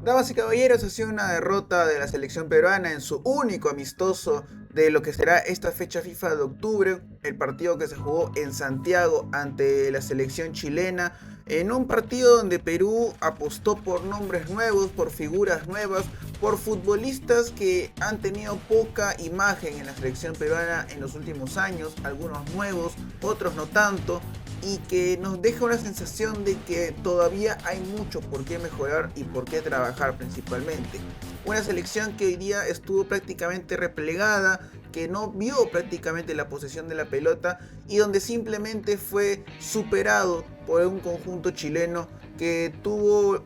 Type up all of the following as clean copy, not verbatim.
Damas y caballeros, ha sido una derrota de la selección peruana en su único amistoso de lo que será esta fecha FIFA de octubre, el partido que se jugó en Santiago ante la selección chilena, en un partido donde Perú apostó por nombres nuevos, por figuras nuevas, por futbolistas que han tenido poca imagen en la selección peruana en los últimos años, algunos nuevos, otros no tanto, y que nos deja una sensación de que todavía hay mucho por qué mejorar y por qué trabajar principalmente. Una selección que hoy día estuvo prácticamente replegada, que no vio prácticamente la posesión de la pelota y donde simplemente fue superado por un conjunto chileno que tuvo,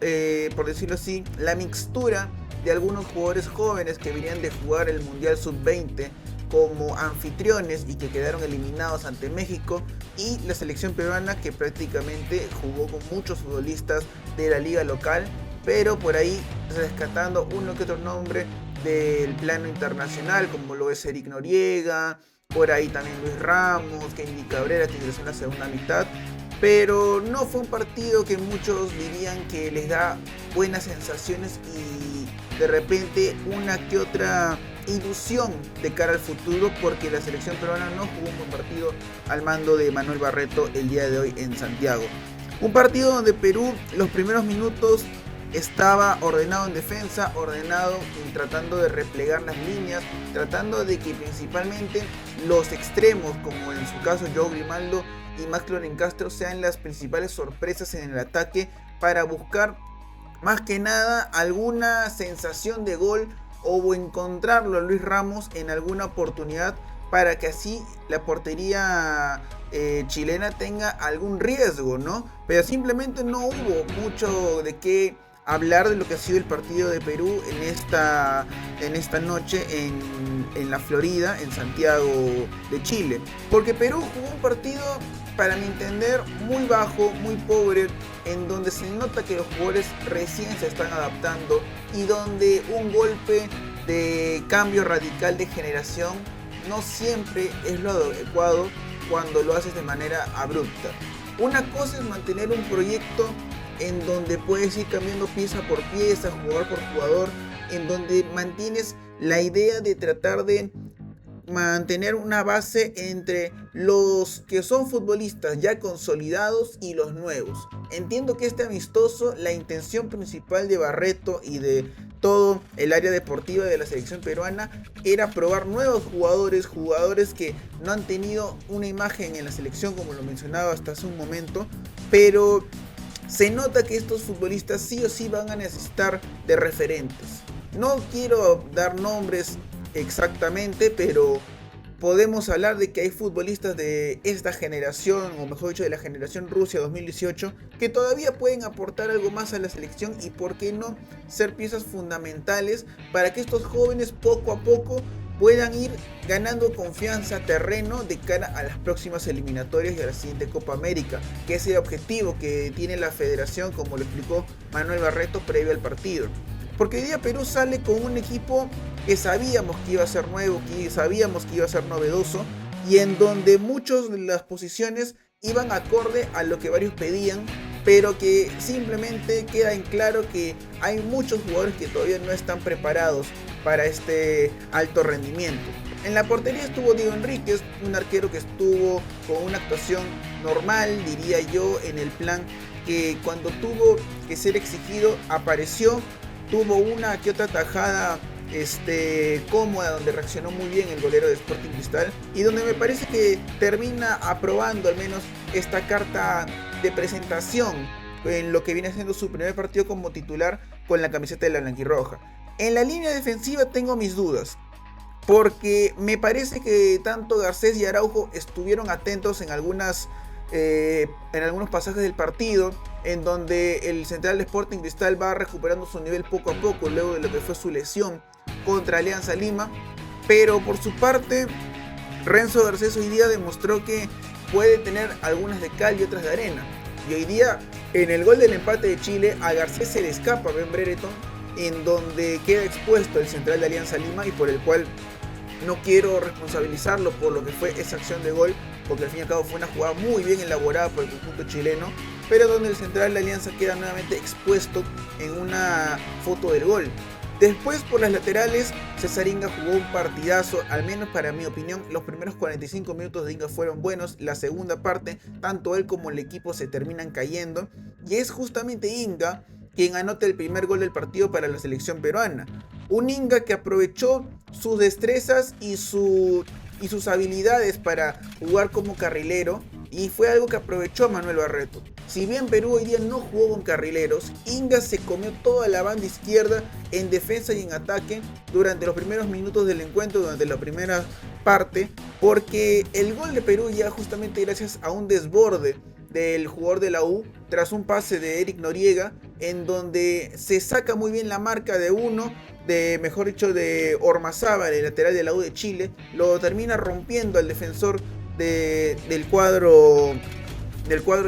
por decirlo así, la mixtura de algunos jugadores jóvenes que venían de jugar el Mundial Sub-20 como anfitriones y que quedaron eliminados ante México, y la selección peruana que prácticamente jugó con muchos futbolistas de la liga local, pero por ahí rescatando uno que otro nombre del plano internacional, como lo es Eric Noriega, por ahí también Luis Ramos, Kenny Cabrera, que ingresó en la segunda mitad. Pero no fue un partido que muchos dirían que les da buenas sensaciones y de repente una que otra ilusión de cara al futuro, porque la selección peruana no jugó un buen partido al mando de Manuel Barreto el día de hoy en Santiago. Un partido donde Perú los primeros minutos estaba ordenado en defensa, ordenado y tratando de replegar las líneas, tratando de que principalmente los extremos, como en su caso Joe Grimaldo y Max Castro, sean las principales sorpresas en el ataque para buscar más que nada alguna sensación de gol o encontrarlo a Luis Ramos en alguna oportunidad para que así la portería chilena tenga algún riesgo, ¿no? Pero simplemente no hubo mucho de qué hablar de lo que ha sido el partido de Perú en esta noche en la Florida, en Santiago de Chile. Porque Perú jugó un partido, para mi entender, muy bajo, muy pobre, en donde se nota que los jugadores recién se están adaptando y donde un golpe de cambio radical de generación no siempre es lo adecuado cuando lo haces de manera abrupta. Una cosa es mantener un proyecto en donde puedes ir cambiando pieza por pieza, jugador por jugador, en donde mantienes la idea de tratar de mantener una base entre los que son futbolistas ya consolidados y los nuevos. Entiendo que este amistoso, la intención principal de Barreto y de todo el área deportiva de la selección peruana era probar nuevos jugadores que no han tenido una imagen en la selección, como lo mencionaba hasta hace un momento, pero se nota que estos futbolistas sí o sí van a necesitar de referentes. No quiero dar nombres exactamente, pero podemos hablar de que hay futbolistas de esta generación, o mejor dicho de la generación Rusia 2018, que todavía pueden aportar algo más a la selección y por qué no ser piezas fundamentales para que estos jóvenes poco a poco puedan ir ganando confianza, terreno de cara a las próximas eliminatorias y a la siguiente Copa América, que es el objetivo que tiene la federación, como lo explicó Manuel Barreto previo al partido. Porque hoy día Perú sale con un equipo que sabíamos que iba a ser nuevo, que sabíamos que iba a ser novedoso, y en donde muchas de las posiciones iban acorde a lo que varios pedían, pero que simplemente queda en claro que hay muchos jugadores que todavía no están preparados para este alto rendimiento. En la portería estuvo Diego Enríquez, un arquero que estuvo con una actuación normal, diría yo, en el plan que cuando tuvo que ser exigido apareció. Tuvo una que otra tajada cómoda, donde reaccionó muy bien el golero de Sporting Cristal y donde me parece que termina aprobando al menos esta carta de presentación en lo que viene siendo su primer partido como titular con la camiseta de la blanquirroja. En la línea defensiva tengo mis dudas, porque me parece que tanto Garcés y Araujo estuvieron atentos en algunos pasajes del partido, en donde el central de Sporting Cristal va recuperando su nivel poco a poco luego de lo que fue su lesión contra Alianza Lima. Pero por su parte, Renzo Garcés hoy día demostró que puede tener algunas de cal y otras de arena, y hoy día en el gol del empate de Chile a Garcés se le escapa Ben Brereton, en donde queda expuesto el central de Alianza Lima, y por el cual no quiero responsabilizarlo por lo que fue esa acción de gol, porque al fin y al cabo fue una jugada muy bien elaborada por el conjunto chileno, pero donde el central de Alianza queda nuevamente expuesto en una foto del gol. Después por las laterales, César Inga jugó un partidazo, al menos para mi opinión. Los primeros 45 minutos de Inga fueron buenos, la segunda parte, tanto él como el equipo se terminan cayendo, y es justamente Inga quien anota el primer gol del partido para la selección peruana. Un Inga que aprovechó sus destrezas y sus habilidades para jugar como carrilero, y fue algo que aprovechó Manuel Barreto. Si bien Perú hoy día no jugó con carrileros, Inga se comió toda la banda izquierda en defensa y en ataque durante los primeros minutos del encuentro, durante la primera parte, porque el gol de Perú ya justamente gracias a un desborde del jugador de la U tras un pase de Eric Noriega, en donde se saca muy bien la marca de Ormazábal, el lateral de la U de Chile, lo termina rompiendo al defensor del cuadro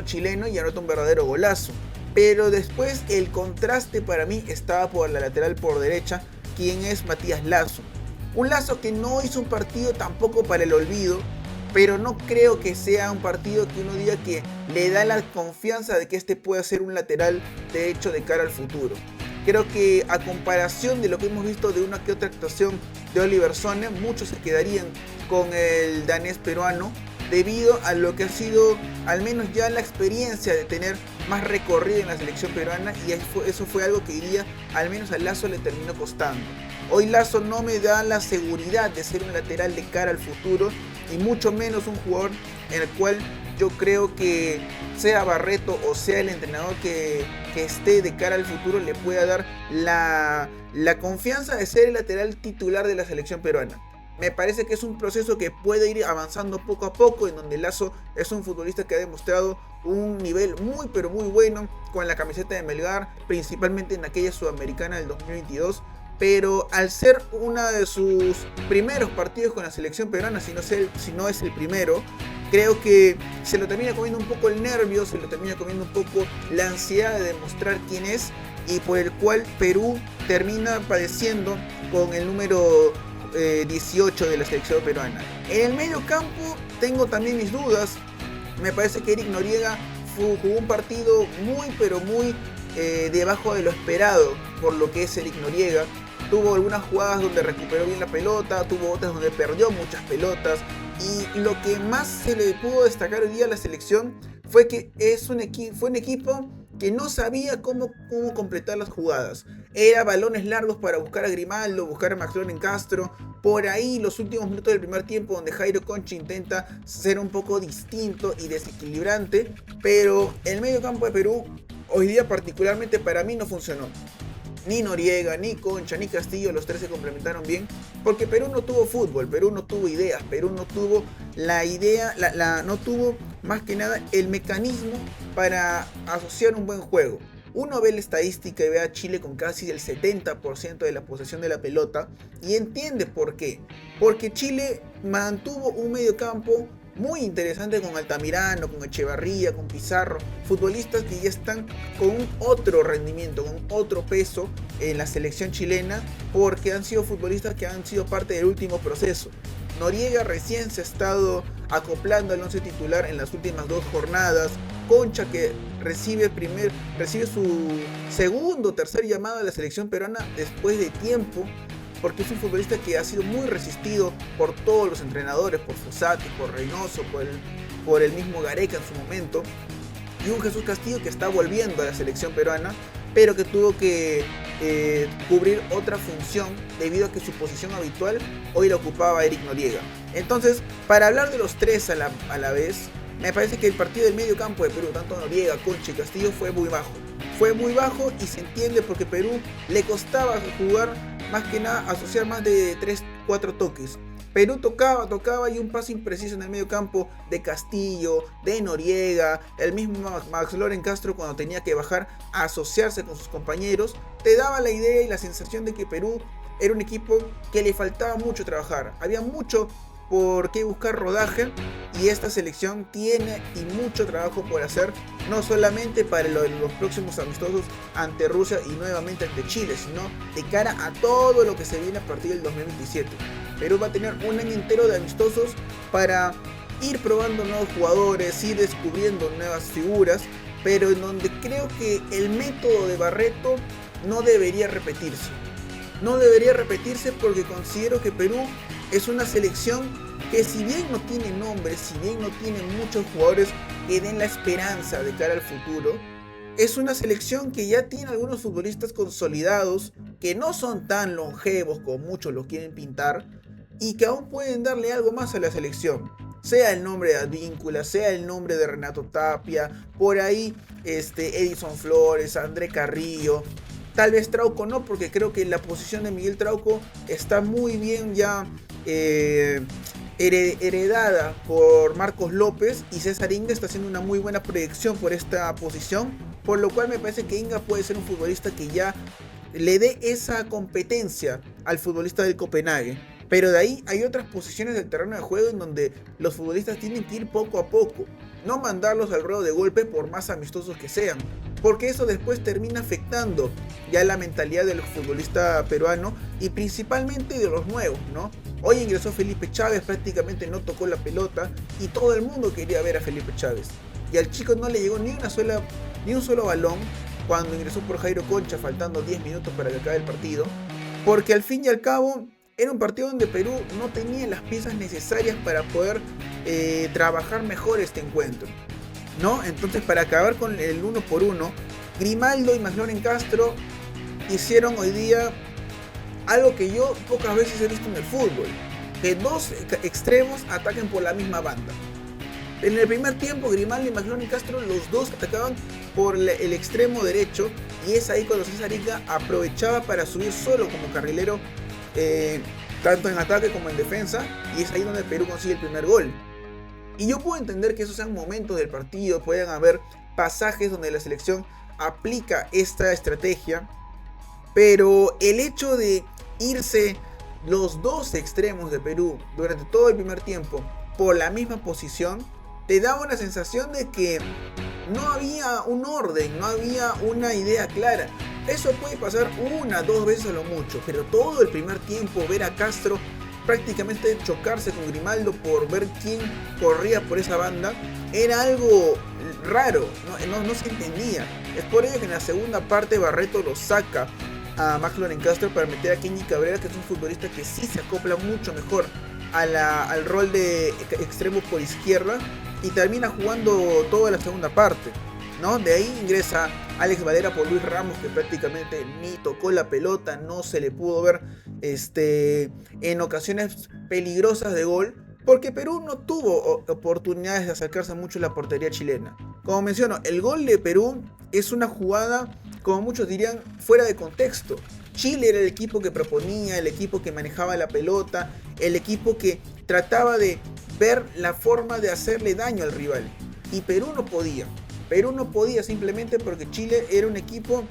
chileno y anota un verdadero golazo. Pero después el contraste para mí estaba por la lateral por derecha, quien es Matías Lazo. Un Lazo que no hizo un partido tampoco para el olvido, pero no creo que sea un partido que uno diga que le da la confianza de que este pueda ser un lateral de hecho de cara al futuro. Creo que a comparación de lo que hemos visto de una que otra actuación de Oliver Sone, muchos se quedarían con el danés peruano debido a lo que ha sido al menos ya la experiencia de tener más recorrido en la selección peruana, y eso fue algo que diría al menos a Lazo le terminó costando. Hoy Lazo no me da la seguridad de ser un lateral de cara al futuro, y mucho menos un jugador en el cual yo creo que sea Barreto o sea el entrenador que esté de cara al futuro le pueda dar la confianza de ser el lateral titular de la selección peruana. Me parece que es un proceso que puede ir avanzando poco a poco, en donde Lazo es un futbolista que ha demostrado un nivel muy pero muy bueno con la camiseta de Melgar, principalmente en aquella sudamericana del 2022. Pero al ser uno de sus primeros partidos con la selección peruana, si no es el primero, creo que se lo termina comiendo un poco el nervio, se lo termina comiendo un poco la ansiedad de demostrar quién es, y por el cual Perú termina padeciendo con el número 18 de la selección peruana. En el medio campo tengo también mis dudas. Me parece que Eric Noriega jugó un partido muy pero muy debajo de lo esperado por lo que es Eric Noriega. Tuvo algunas jugadas donde recuperó bien la pelota, tuvo otras donde perdió muchas pelotas, y lo que más se le pudo destacar hoy día a la selección fue que fue un equipo que no sabía cómo completar las jugadas. Era balones largos para buscar a Grimaldo, buscar a McLaren Castro. Por ahí los últimos minutos del primer tiempo, donde Jairo Concha intenta ser un poco distinto y desequilibrante, pero el medio campo de Perú hoy día particularmente para mí no funcionó. Ni Noriega, ni Concha, ni Castillo, los tres se complementaron bien, porque Perú no tuvo fútbol, Perú no tuvo ideas, Perú no tuvo la idea, no tuvo más que nada el mecanismo para asociar un buen juego. Uno ve la estadística y ve a Chile con casi el 70% de la posesión de la pelota y entiende por qué. Porque Chile mantuvo un mediocampo muy interesante con Altamirano, con Echevarría, con Pizarro, futbolistas que ya están con un otro rendimiento, con otro peso en la selección chilena, porque han sido futbolistas que han sido parte del último proceso. Noriega recién se ha estado acoplando al once titular en las últimas 2 jornadas. Concha, que recibe su segundo o tercer llamado a la selección peruana después de tiempo, porque es un futbolista que ha sido muy resistido por todos los entrenadores, por Fossati, por Reynoso, por el mismo Gareca en su momento. Y un Jesús Castillo que está volviendo a la selección peruana, pero que tuvo que cubrir otra función debido a que su posición habitual hoy la ocupaba Eric Noriega. Entonces, para hablar de los tres a la vez, me parece que el partido del medio campo de Perú, tanto Noriega, Concha y Castillo, fue muy bajo. Fue muy bajo y se entiende porque Perú le costaba jugar, más que nada asociar más de 3-4 toques. Perú tocaba y un pase impreciso en el medio campo de Castillo, de Noriega, el mismo McLaren Castro cuando tenía que bajar a asociarse con sus compañeros, te daba la idea y la sensación de que Perú era un equipo que le faltaba mucho trabajar. Había mucho por qué buscar rodaje, y esta selección tiene y mucho trabajo por hacer, no solamente para los próximos amistosos ante Rusia y nuevamente ante Chile, sino de cara a todo lo que se viene a partir del 2027. Perú va a tener un año entero de amistosos para ir probando nuevos jugadores, ir descubriendo nuevas figuras, pero en donde creo que el método de Barreto no debería repetirse. No debería repetirse porque considero que Perú es una selección que, si bien no tiene nombres, si bien no tiene muchos jugadores que den la esperanza de cara al futuro, es una selección que ya tiene algunos futbolistas consolidados, que no son tan longevos como muchos lo quieren pintar, y que aún pueden darle algo más a la selección. Sea el nombre de Advíncula, sea el nombre de Renato Tapia, por ahí Edison Flores, André Carrillo. Tal vez Trauco no, porque creo que la posición de Miguel Trauco está muy bien ya heredada por Marcos López, y César Inga está haciendo una muy buena proyección por esta posición, por lo cual me parece que Inga puede ser un futbolista que ya le dé esa competencia al futbolista del Copenhague. Pero de ahí hay otras posiciones del terreno de juego en donde los futbolistas tienen que ir poco a poco, no mandarlos al ruedo de golpe por más amistosos que sean, porque eso después termina afectando ya la mentalidad del futbolista peruano y principalmente de los nuevos, ¿no? Hoy ingresó Felipe Chávez, prácticamente no tocó la pelota y todo el mundo quería ver a Felipe Chávez. Y al chico no le llegó ni un solo balón cuando ingresó por Jairo Concha, faltando 10 minutos para que acabe el partido, porque al fin y al cabo era un partido donde Perú no tenía las piezas necesarias para poder trabajar mejor este encuentro, ¿no? Entonces, para acabar con el 1-1, Grimaldo y McLaren Castro hicieron hoy día algo que yo pocas veces he visto en el fútbol, que dos extremos ataquen por la misma banda. En el primer tiempo, Grimaldo y McLaren Castro, los dos atacaban por el extremo derecho, y es ahí cuando César Inga aprovechaba para subir solo como carrilero, tanto en ataque como en defensa, y es ahí donde Perú consigue el primer gol. Y yo puedo entender que esos sean momentos del partido, pueden haber pasajes donde la selección aplica esta estrategia, pero el hecho de irse los dos extremos de Perú durante todo el primer tiempo por la misma posición te da una sensación de que no había un orden, no había una idea clara. Eso puede pasar una, dos veces a lo mucho, pero todo el primer tiempo ver a Castro prácticamente chocarse con Grimaldo por ver quién corría por esa banda era algo raro, no se entendía. Es por ello que en la segunda parte Barreto lo saca a McLaren Castro para meter a Kenny Cabrera, que es un futbolista que sí se acopla mucho mejor al rol de extremo por izquierda, y termina jugando toda la segunda parte, ¿no? De ahí ingresa Alex Valera por Luis Ramos, que prácticamente ni tocó la pelota, no se le pudo ver en ocasiones peligrosas de gol, porque Perú no tuvo oportunidades de acercarse mucho a la portería chilena. Como menciono, el gol de Perú es una jugada, como muchos dirían, fuera de contexto. Chile era el equipo que proponía, el equipo que manejaba la pelota, el equipo que trataba de ver la forma de hacerle daño al rival. Y Perú no podía. Perú no podía simplemente porque Chile era un equipo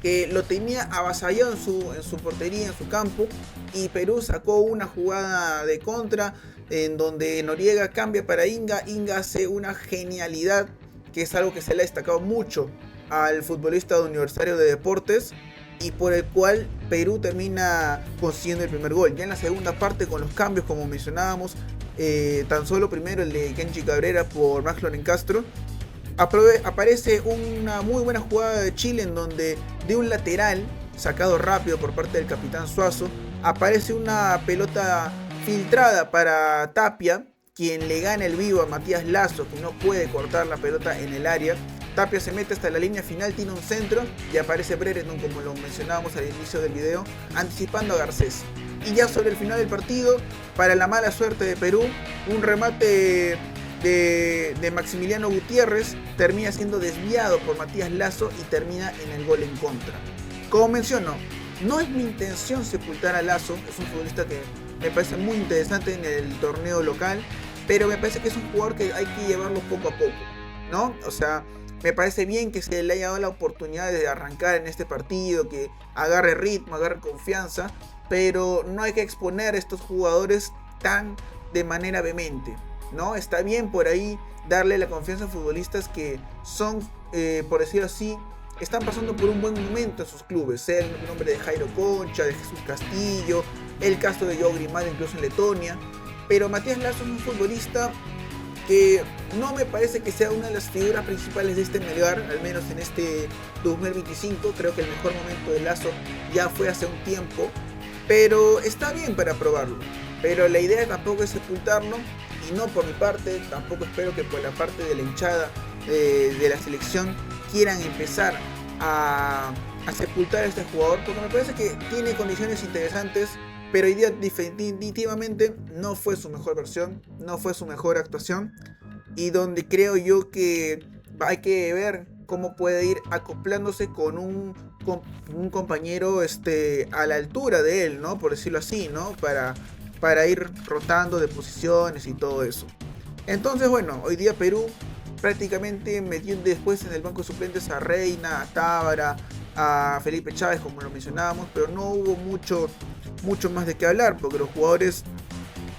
que lo tenía avasallado en su portería, en su campo. Y Perú sacó una jugada de contra en donde Noriega cambia para Inga. Inga hace una genialidad, que es algo que se le ha destacado mucho al futbolista de Universitario de Deportes, y por el cual Perú termina consiguiendo el primer gol. Ya en la segunda parte, con los cambios como mencionábamos, tan solo primero el de Kenji Cabrera por McLaren Castro, aparece una muy buena jugada de Chile en donde de un lateral sacado rápido por parte del capitán Suazo aparece una pelota filtrada para Tapia, quien le gana el vivo a Matías Lazo, que no puede cortar la pelota en el área. Tapia se mete hasta la línea final, tiene un centro y aparece Brereton, como lo mencionábamos al inicio del video, anticipando a Garcés. Y ya sobre el final del partido, para la mala suerte de Perú, un remate de Maximiliano Gutiérrez termina siendo desviado por Matías Lazo y termina en el gol en contra. Como menciono, no es mi intención sepultar a Lazo, es un futbolista que me parece muy interesante en el torneo local, pero me parece que es un jugador que hay que llevarlo poco a poco, ¿no? O sea, me parece bien que se le haya dado la oportunidad de arrancar en este partido, que agarre ritmo, agarre confianza, pero no hay que exponer a estos jugadores tan de manera vehemente, ¿no? Está bien por ahí darle la confianza a futbolistas que son, por decirlo así, están pasando por un buen momento en sus clubes, sea el nombre de Jairo Concha, de Jesús Castillo, el caso de Joao Grimaldo incluso en Letonia, pero Matías Lazo es un futbolista que no me parece que sea una de las figuras principales de este Melgar, al menos en este 2025. Creo que el mejor momento de Lazo ya fue hace un tiempo, pero está bien para probarlo. Pero la idea tampoco es sepultarlo, y no por mi parte, tampoco espero que por la parte de la hinchada de la selección quieran empezar a sepultar a este jugador, porque me parece que tiene condiciones interesantes, pero hoy día definitivamente no fue su mejor versión, no fue su mejor actuación, y donde creo yo que hay que ver cómo puede ir acoplándose con un compañero a la altura de él, ¿no? Por decirlo así, ¿no? Para ir rotando de posiciones y todo eso. Entonces, bueno, hoy día Perú prácticamente metió después en el banco de suplentes a Reina, a Tábara, a Felipe Chávez, como lo mencionábamos, pero no hubo mucho más de qué hablar, porque los jugadores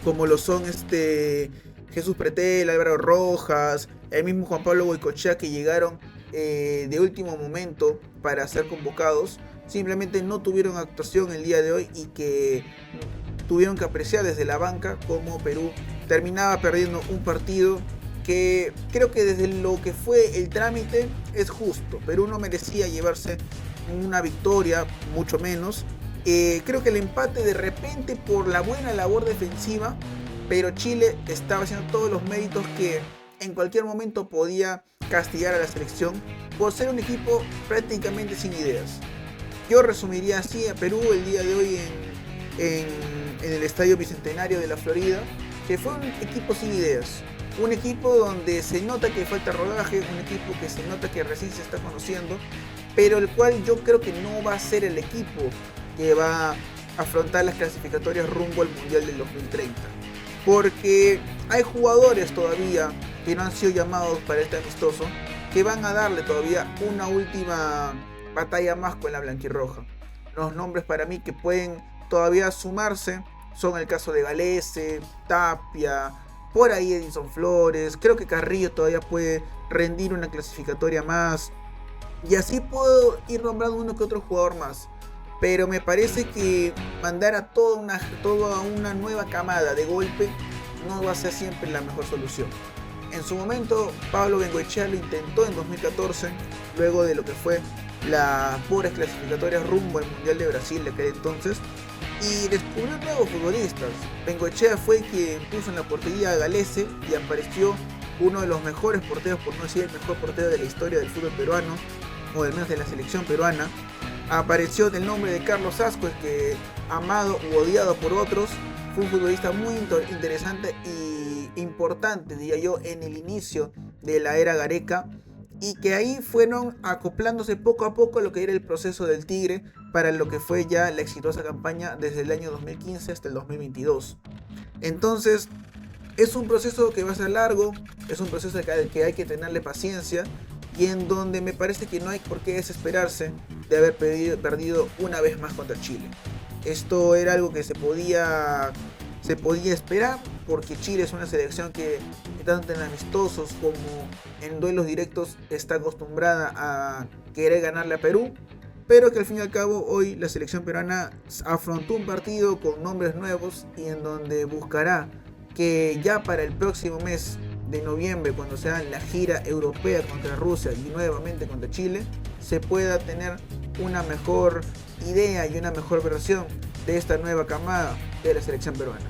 como lo son Jesús Pretel, Álvaro Rojas, el mismo Juan Pablo Goicoechea, que llegaron de último momento para ser convocados, simplemente no tuvieron actuación el día de hoy, y que tuvieron que apreciar desde la banca cómo Perú terminaba perdiendo un partido que creo que desde lo que fue el trámite es justo. Perú no merecía llevarse una victoria, mucho menos. Creo que el empate de repente por la buena labor defensiva, pero Chile estaba haciendo todos los méritos que en cualquier momento podía castigar a la selección por ser un equipo prácticamente sin ideas. Yo resumiría así a Perú el día de hoy en el Estadio Bicentenario de la Florida, que fue un equipo sin ideas. Un equipo donde se nota que falta rodaje, un equipo que se nota que recién se está conociendo, pero el cual yo creo que no va a ser el equipo que va a afrontar las clasificatorias rumbo al Mundial del 2030. Porque hay jugadores todavía que no han sido llamados para este amistoso, que van a darle todavía una última batalla más con la blanquirroja. Los nombres para mí que pueden todavía sumarse son el caso de Galese, Tapia, por ahí Edinson Flores. Creo que Carrillo todavía puede rendir una clasificatoria más, y así puedo ir nombrando uno que otro jugador más. Pero me parece que mandar a toda una nueva camada de golpe no va a ser siempre la mejor solución. En su momento Pablo Bengoechea lo intentó en 2014, luego de lo que fue las pobres clasificatorias rumbo al Mundial de Brasil de aquel entonces, y descubrió nuevos futbolistas. Bengoechea fue quien puso en la portería a Galese, y apareció uno de los mejores porteros, por no decir el mejor portero de la historia del fútbol peruano, o al menos de la selección peruana. Apareció el nombre de Carlos Ascuez, que amado u odiado por otros, fue un futbolista muy interesante y importante, diría yo, en el inicio de la era Gareca, y que ahí fueron acoplándose poco a poco a lo que era el proceso del Tigre para lo que fue ya la exitosa campaña desde el año 2015 hasta el 2022. Entonces es un proceso que va a ser largo, es un proceso que hay que tenerle paciencia, y en donde me parece que no hay por qué desesperarse de haber perdido una vez más contra Chile. Esto era algo que se podía esperar, porque Chile es una selección que tanto en amistosos como en duelos directos está acostumbrada a querer ganarle a Perú, pero que al fin y al cabo hoy la selección peruana afrontó un partido con nombres nuevos, y en donde buscará que ya para el próximo mes de noviembre, cuando sea la gira europea contra Rusia y nuevamente contra Chile, se pueda tener una mejor idea y una mejor versión de esta nueva camada de la selección peruana.